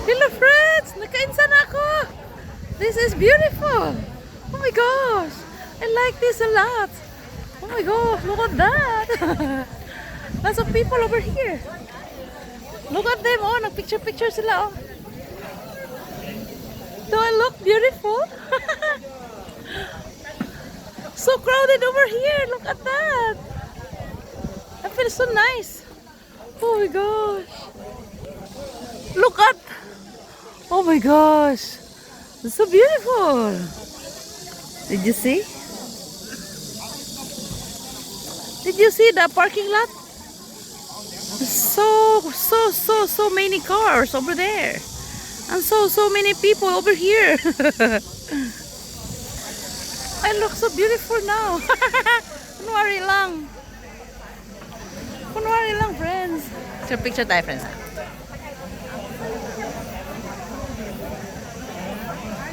Hello friends! Nakainsan ako! This is beautiful! Oh my gosh! I like this a lot! Oh my gosh! Look at that! Lots of people over here! Look at them! Oh, nagpicture-picture sila oh! Do I look beautiful? So crowded over here! Look at that! I feel so nice! Oh my gosh! Look at! Oh my gosh! It's so beautiful! Did you see? Did you see the parking lot? So many cars over there. And so many people over here. I look so beautiful now. Kunwari lang. Kunwari lang, friends. Picture tayo, friends.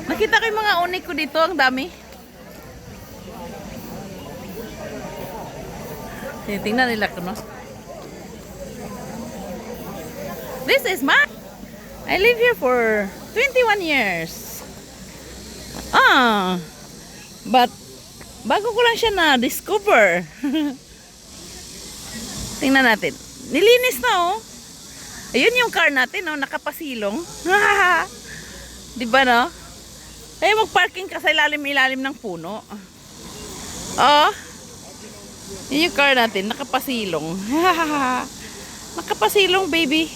Nakita ko yung mga unik ko dito. Ang dami. Tingnan nila ko, no? This is my... I live here for 21 years. But bago ko lang siya na-discover. Tingnan natin. Nilinis na, oh. Ayun yung car natin, oh. Nakapasilong. Diba, no? Kaya mag-parking ka sa ilalim-ilalim ng puno. Oh. Yun yung car natin. Nakapasilong. Nakapasilong, baby.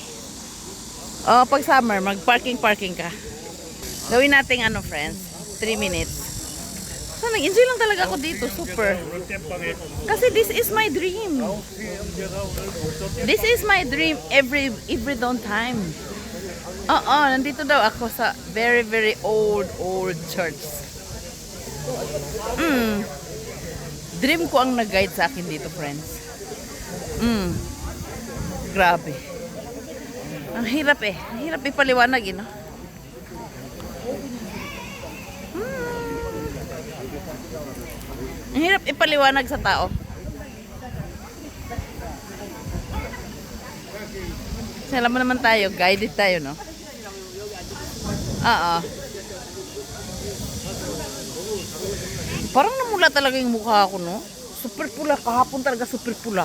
Oh, pag summer, mag-parking ka. Gawin natin ano, friends. 3 minutes. So, nag-enjoy lang talaga ako dito. Super. Kasi this is my dream. This is my dream every dawn time. Oo, nandito daw ako sa very old church. Dream ko ang nag-guide sa akin dito, friends. Grabe. Ang hirap eh. Ang hirap ipaliwanag eh, no? Ang hirap ipaliwanag sa tao. Kasi alam mo naman tayo, guided tayo, no? Oo. Parang namula talaga yung mukha ko, no? Super pula. Kahapon talaga super pula.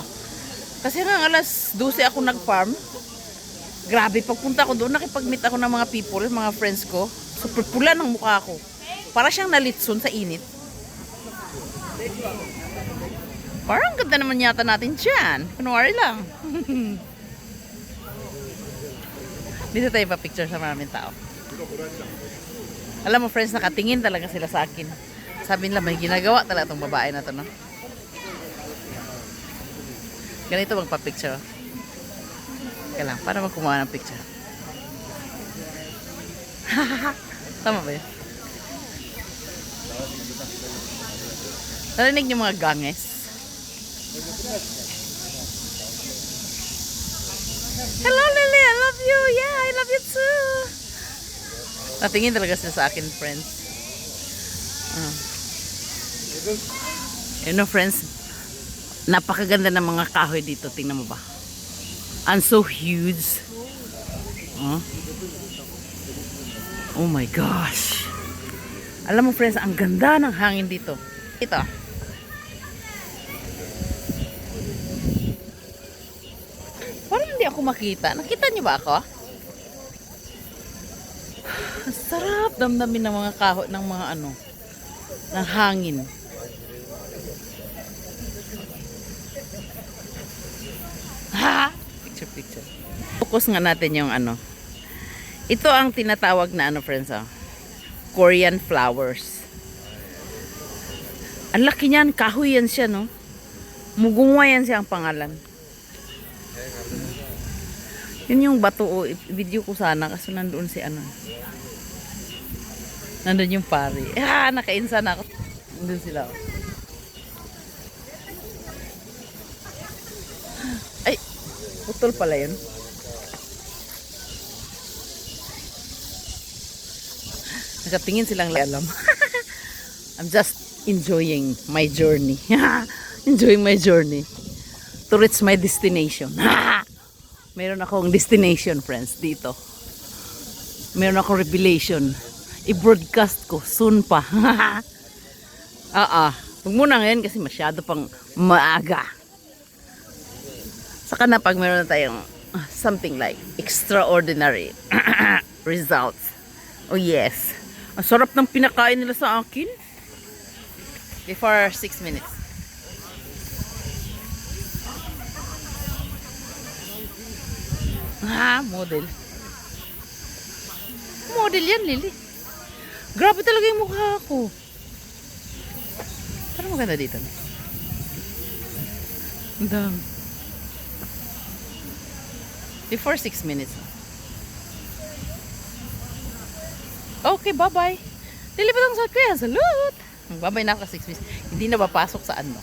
Kasi nga alas 12 ako nag-farm. Grabe, pagpunta ko doon, nakipag-meet ako ng mga people, mga friends ko. Super pula ng mukha ko. Para siyang nalitson sa init. Parang ganda naman yata natin dyan. Kunwari lang. Dito tayo pa picture sa maraming tao. Alam mo friends, nakatingin talaga sila sa akin. Sabi nila, may ginagawa talaga itong babae na to, no? Ganito magpa-picture. Kaya lang, para magkumuha ng picture. Tama ba yun? Narinig niyo mga ganges? Hello Lily, I love you. Yeah, I love you too. Natingin talaga sila sa akin, friends. You know, friends, napakaganda ng mga kahoy dito. Tingnan mo ba? And so huge. Oh my gosh. Alam mo, friends, ang ganda ng hangin dito. Ito. Parang hindi ako makita. Nakita niyo ba ako? Sarap damdamin ng mga kahoy, ng mga ano, ng hangin. Ha? Picture. Focus nga natin yung ano. Ito ang tinatawag na ano, friends, oh. Korean flowers. Ang laki niyan, kahoy yan siya, no? Mugungwa yan siya ang pangalan. Yun yung bato, oh. Video ko sana kasi nandoon si ano. Nandun yung pari. Nakainsa na ako. Nandun sila. Ay, putol pala yun. Nakatingin silang alam. I'm just enjoying my journey. Enjoying my journey to reach my destination. Meron akong destination, friends, dito. Meron akong revelation. I-broadcast ko. Soon pa. Huwag muna ngayon kasi masyado pang maaga. Saka na pag meron na tayong something like extraordinary results. Oh yes. Ang sarap ng pinakain nila sa akin. Before 6 minutes. Model. Model yan, Lily. Grabe talaga yung mukha ko. Parang maganda dito. Ang dami. Before 6 minutes. Okay, bye-bye. Lilipat ang sa kuya. Salute! Bye-bye na ako 6 minutes. Hindi na papasok sa ano.